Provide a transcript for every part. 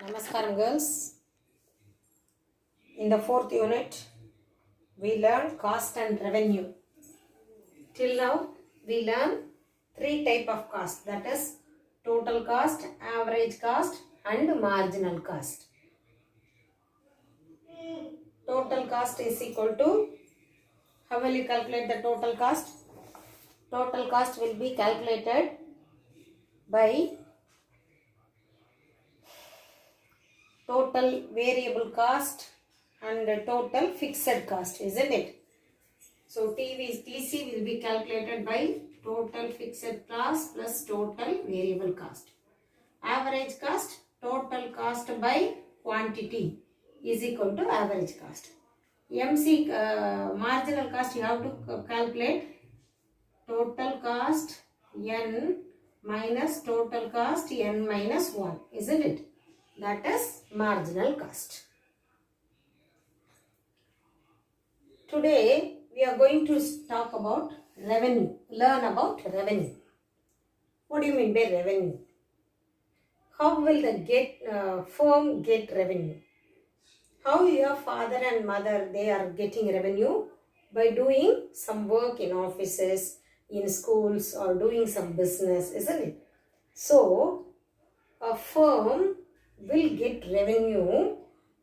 Namaskaram girls. In the fourth unit, we learn cost and revenue. Till now, we learn three type of cost, that is total cost, average cost and marginal cost. Total cost is equal to, how will you calculate the total cost? Total cost will be calculated by total variable cost and total fixed cost, isn't it? So TC will be calculated by total fixed cost plus total variable cost. Average cost, total cost by quantity is equal to average cost. Marginal cost you have to calculate total cost n minus total cost n minus 1, isn't it? That is marginal cost. Today we are going to talk about revenue, learn about revenue. What do you mean by revenue? How will the firm get revenue? How your father and mother, they are getting revenue? By doing some work in offices, in schools, or doing some business, isn't it? So, a firm will get revenue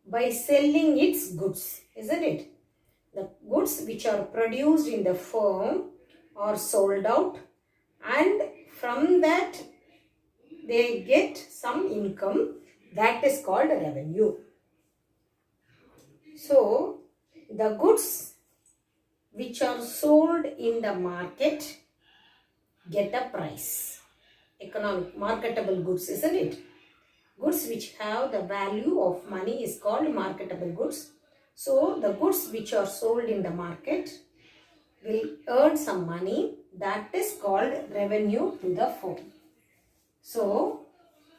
by selling its goods, isn't it? The goods which are produced in the firm are sold out, and from that they get some income, that is called revenue. So, the goods which are sold in the market get a price. Economic, marketable goods, isn't it? Goods which have the value of money is called marketable goods. So, the goods which are sold in the market will earn some money, that is called revenue to the firm. So,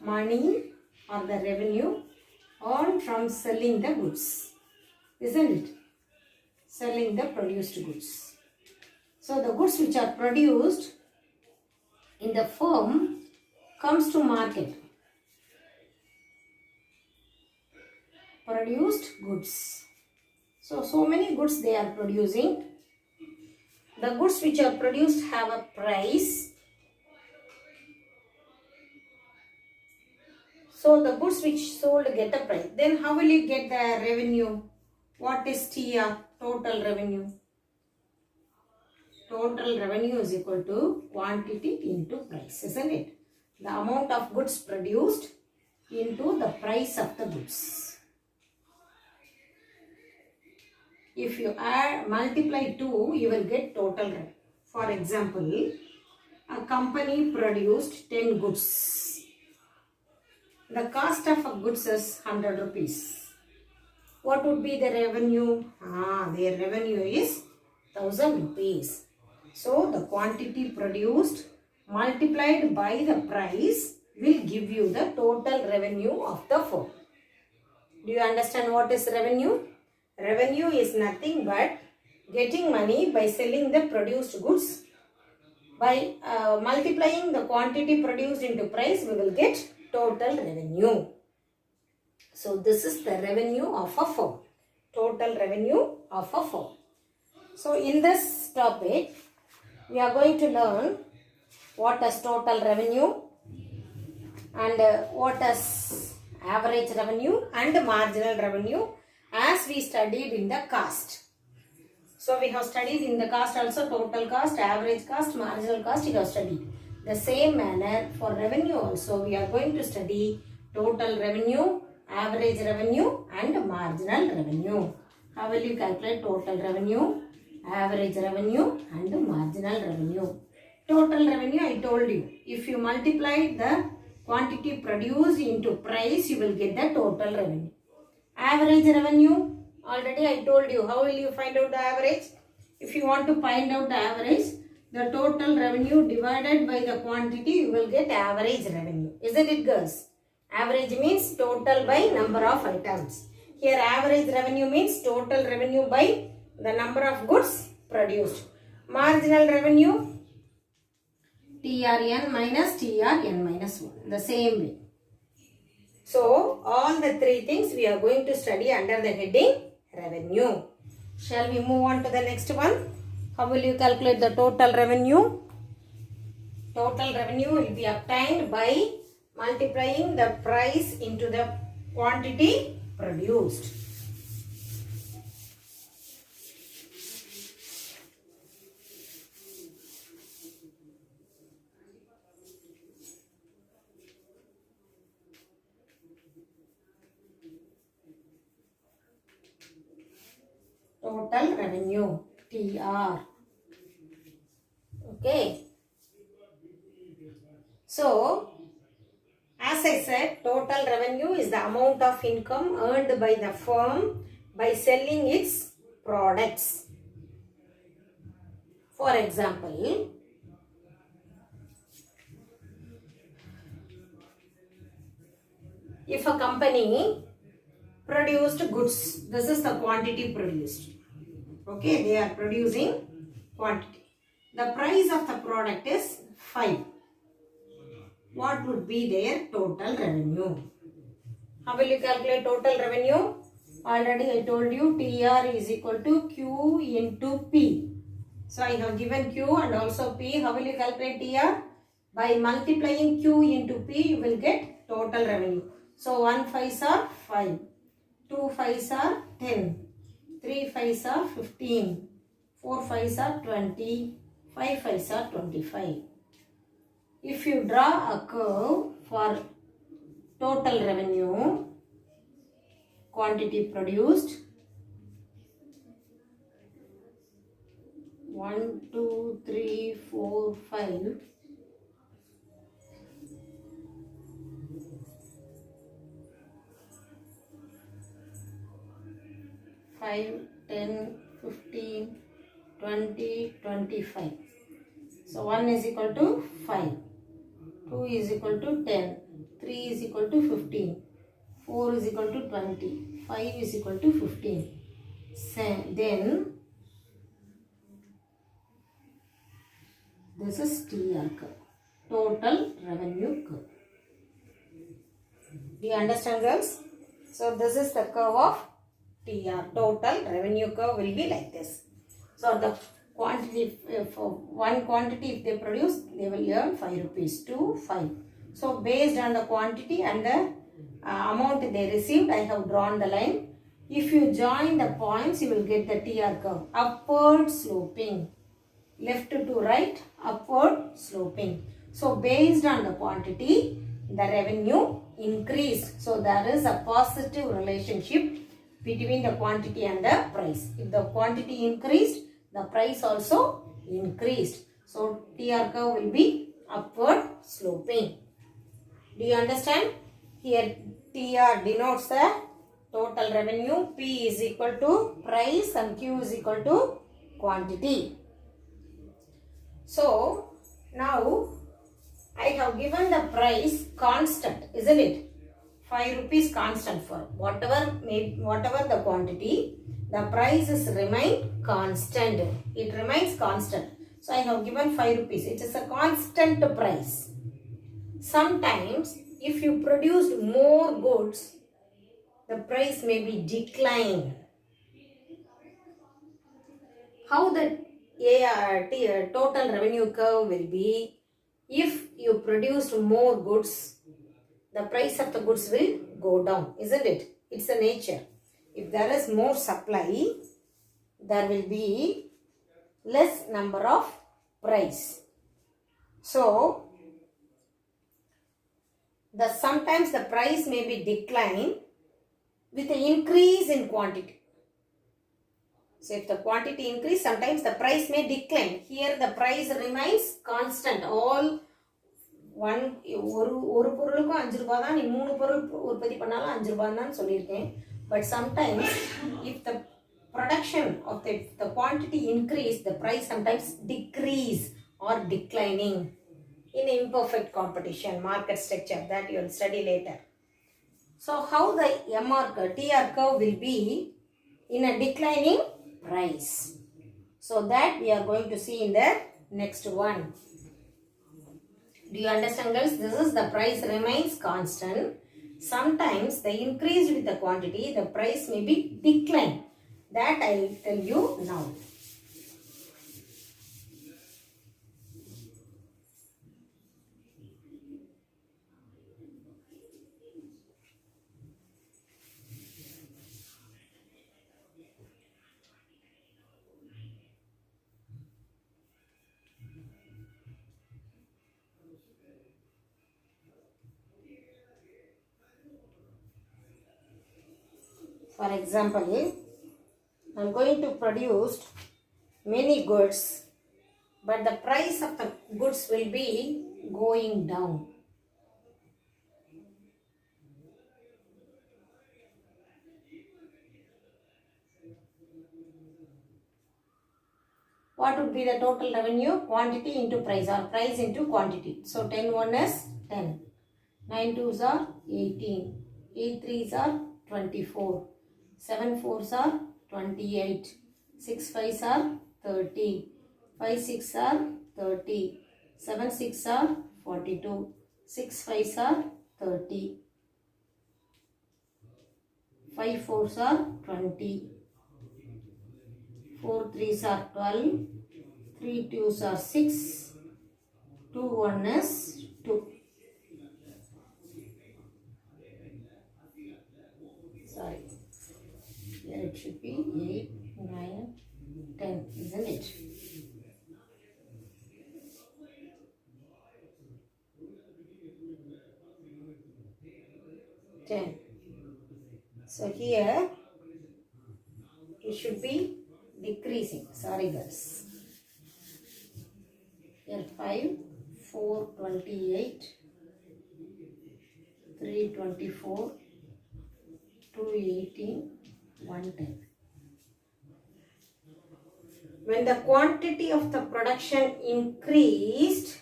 money or the revenue earned from selling the goods, isn't it? Selling the produced goods. So, the goods which are produced in the firm comes to market. Produced goods. So many goods they are producing. The goods which are produced have a price. So the goods which sold get a price. Then how will you get the revenue? What is TR? Total revenue. Total revenue is equal to quantity into price, isn't it? The amount of goods produced into the price of the goods. If you multiply 2, you will get total revenue. For example, a company produced 10 goods. The cost of a goods is 100 rupees. What would be the revenue? Their revenue is 1000 rupees. So, the quantity produced multiplied by the price will give you the total revenue of the firm. Do you understand what is revenue? Revenue is nothing but getting money by selling the produced goods. By multiplying the quantity produced into price, we will get total revenue. So, this is the revenue of a firm. Total revenue of a firm. So, in this topic, we are going to learn what is total revenue and what is average revenue and marginal revenue, as we studied in the cost. So, we have studied in the cost also total cost, average cost, marginal cost, we have studied. The same manner for revenue also, we are going to study total revenue, average revenue and marginal revenue. How will you calculate total revenue, average revenue and marginal revenue? Total revenue, I told you, if you multiply the quantity produced into price, you will get the total revenue. Average revenue, already I told you, how will you find out the average? If you want to find out the average, the total revenue divided by the quantity, you will get average revenue. Isn't it, girls? Average means total by number of items. Here average revenue means total revenue by the number of goods produced. Marginal revenue, TRN minus TRN minus 1. The same way. So, all the three things we are going to study under the heading revenue. Shall we move on to the next one? How will you calculate the total revenue? Total revenue will be obtained by multiplying the price into the quantity produced. Total revenue, TR. Okay. So, as I said, total revenue is the amount of income earned by the firm by selling its products. For example, if a company produced goods, this is the quantity produced. Okay, they are producing quantity. The price of the product is 5. What would be their total revenue? How will you calculate total revenue? Already I told you TR is equal to Q into P. So I have given Q and also P. How will you calculate TR? By multiplying Q into P, you will get total revenue. So 1 5s are 5, 2 5s are 10, 3 5s are 15, 4 5s are 20, 5 5s are 25. If you draw a curve for total revenue, quantity produced, 1, 2, 3, 4, 5. 5, 10, 15, 20, 25. So 1 is equal to 5, 2 is equal to 10, 3 is equal to 15, 4 is equal to 20, 5 is equal to 15. Then this is TR curve, total revenue curve. Do you understand, girls? So this is the curve of TR, total revenue curve will be like this. So the quantity, for one quantity if they produce, they will earn 5 rupees to 5. So based on the quantity and the amount they received, I have drawn the line. If you join the points, you will get the TR curve, upward sloping. Left to right, upward sloping. So based on the quantity, the revenue increased. So there is a positive relationship between the quantity and the price. If the quantity increased, the price also increased. So TR curve will be upward sloping. Do you understand? Here TR denotes the total revenue, P is equal to price and Q is equal to quantity. So now I have given the price constant, isn't it? 5 rupees constant for whatever the quantity, the prices remain constant. It remains constant. So I have given 5 rupees. It is a constant price. Sometimes if you produce more goods, the price may be declined. How the total revenue curve will be? If you produce more goods, the price of the goods will go down, isn't it? It's a nature. If there is more supply, there will be less number of price. So, sometimes the price may be declined with an increase in quantity. So, if the quantity increase, sometimes the price may decline. Here the price remains constant. All ஒரு பொருளுக்கும் 5 ரூபாய் தான், நீ 3 பொருள் உற்பத்தி பண்ணாலும் 5 ரூபாய் தான் சொல்லியிருக்கேன். But sometimes if the production of the quantity increase, the price sometimes decrease or declining in imperfect competition, market structure, that you will study later. So how the TR curve will be in a declining price. So that we are going to see in the next one. Do you understand, girls? This is the price remains constant. Sometimes the increase with the quantity, the price may be declined. That I will tell you now. For example, I am going to produce many goods, but the price of the goods will be going down. What would be the total revenue? Quantity into price or price into quantity. So 10 1 is 10. 9 2s are 18. 8 3s are 24. 7 4s are 28. 6 5s are 30. 5 6 are 30. 7 6 are 42. 6 5s are 30. 5 4s are 20. 4 3s are 12. 3 2s are 6. 2 1 is 2. Sorry. Here it should be 8, 9, 10, isn't it? So here it should be decreasing. Sorry girls. Here 5, 4, 28, 3, 24, 2, 18, 1, 10. When the quantity of the production increased,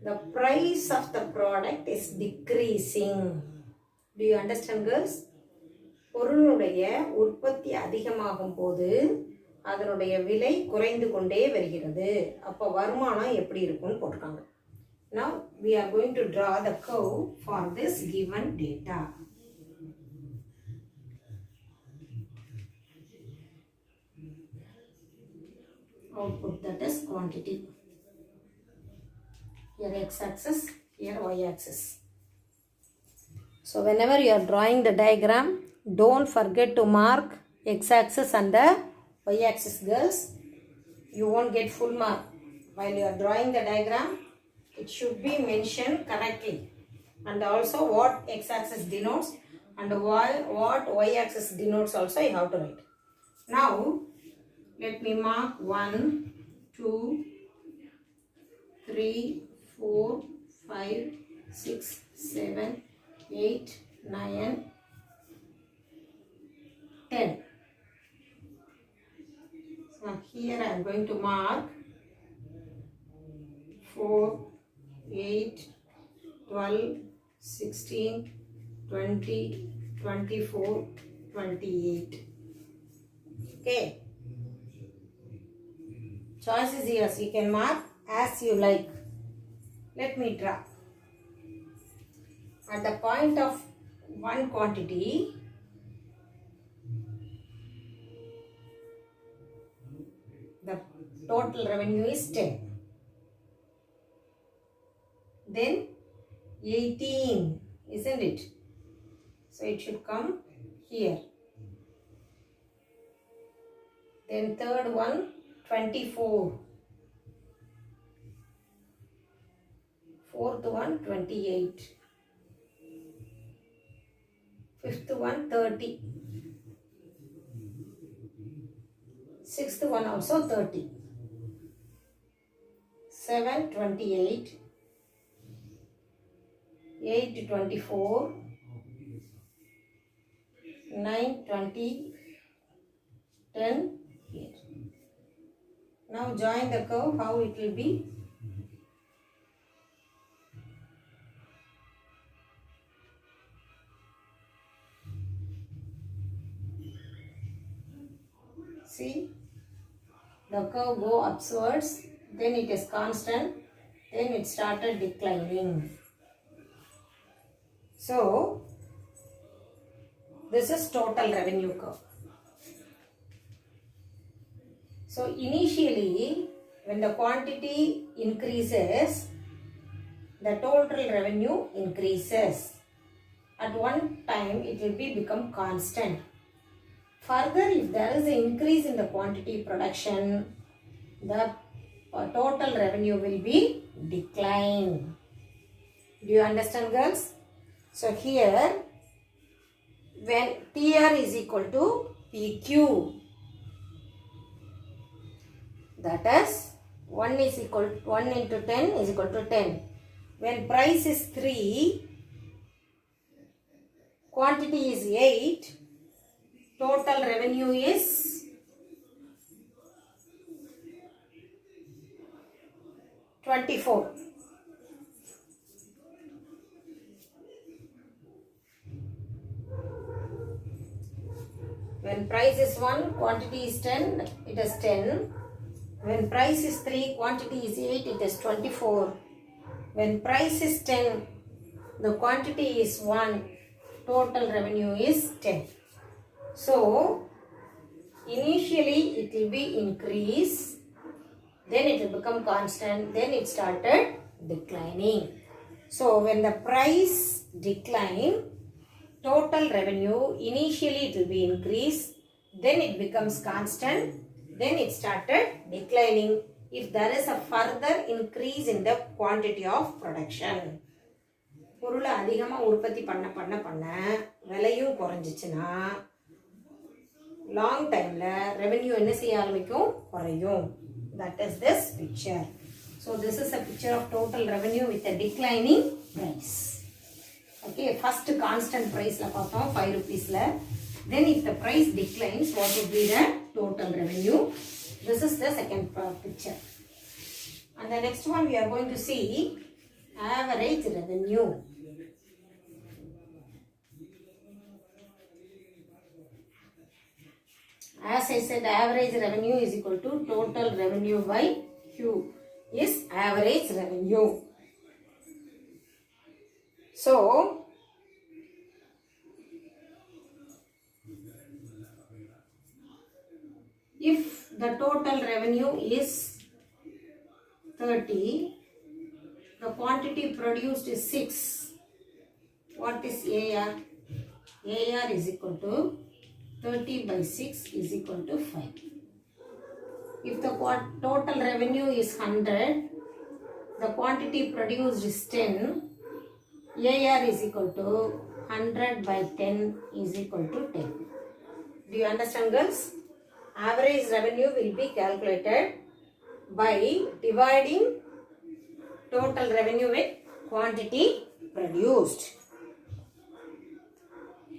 the price of the product is decreasing. Do you understand girls? பொருளுடைய உற்பத்தி அதிகமாகும் போது அதனுடைய விலை குறைந்து கொண்டே வருகிறது. அப்போ வருமானம் எப்படி இருக்கும்னு போட்டுருக்காங்க. Now we are going to draw the curve for this given data. Output, that is quantity. Here x-axis, here y-axis. So whenever you are drawing the diagram, don't forget to mark x-axis and the y-axis girls. You won't get full mark. While you are drawing the diagram, it should be mentioned correctly. And also what x-axis denotes and what y-axis denotes also you have to write. Now, let me mark 1, 2, 3, 4, 5, 6, 7, 8, 9, 10. So here I am going to mark 4, 8, 12, 16, 20, 24, 28. Okay. Choice is yours. You can mark as you like. Let me draw. At the point of one quantity, the total revenue is 10. Then 18, isn't it? So it should come here. Then third one, 24. Fourth one, 28. Fifth one, 30. Sixth one also 30. 7, 28. 8, 24. 9, 20. 10 here. Now join the curve, how it will be. See, the curve go upwards, then it is constant, then it started declining. So this is total revenue curve. So initially when the quantity increases, the total revenue increases. At one time it will become constant. Further, if there is an increase in the quantity production, the total revenue will be decline. Do you understand, girls? So here when TR is equal to PQ, that is 1 into 10 is equal to 10. When price is 3, quantity is 8, total revenue is 24. When price is 1, quantity is 10, it is 10. When price is 3, quantity is 8, it is 24. When price is 10, the quantity is 1, total revenue is 10. So, initially it will be increase, then it will become constant, then it started declining. So, when the price decline, total revenue, initially it will be increase, then it becomes constant, then it started declining if there is a further increase in the quantity of production. பொருளை அதிகமாக உற்பத்தி பண்ண விலையும் குறைஞ்சிச்சுன்னா long டைமில் revenue என்ன செய்ய ஆரம்பிக்கும், குறையும். That is this picture. So this is a picture of total revenue with a declining price. Okay, first constant price la பார்த்தோம் 5 rupees la. Then if the price declines, what would be the total revenue? This is the second picture. And the next one we are going to see average revenue. As I said, average revenue is equal to total revenue by Q is average revenue. So, if the total revenue is 30, the quantity produced is 6, what is AR? AR is equal to 30 by 6 is equal to 5. If the total revenue is 100, the quantity produced is 10, AR is equal to 100 by 10 is equal to 10. Do you understand, girls? Average revenue will be calculated by dividing total revenue with quantity produced.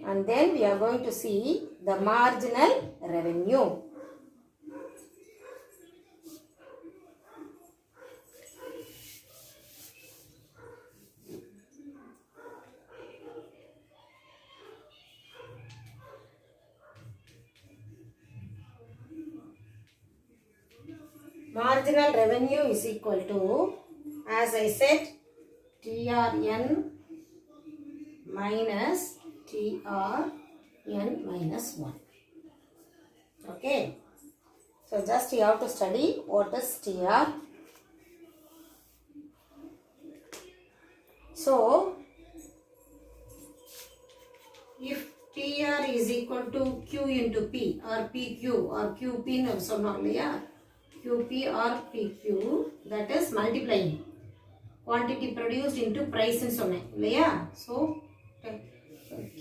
And then we are going to see the marginal revenue. Marginal revenue is equal to, as I said, TRN minus TRN minus 1. Okay. So just you have to study what is TR. So if TR is equal to Q into P or PQ or QP no சொன்னோம் இல்லையா, QP or PQ, that is multiplying quantity produced into price ன்னு சொன்னேன் இல்லையா. So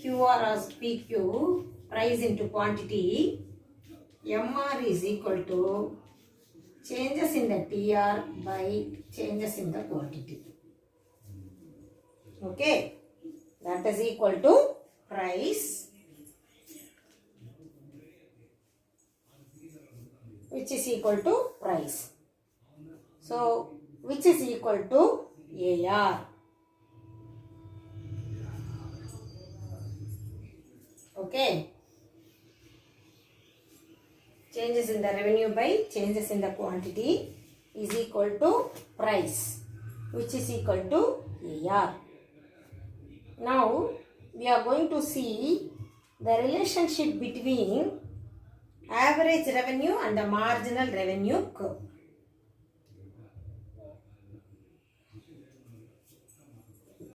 QR as PQ, price into quantity, MR is equal to changes in the TR by changes in the quantity. Okay, that is equal to price which is equal to price. So which is equal to AR. Okay. Changes in the revenue by changes in the quantity is equal to price, which is equal to AR. Now we are going to see the relationship between average revenue and the marginal revenue curve.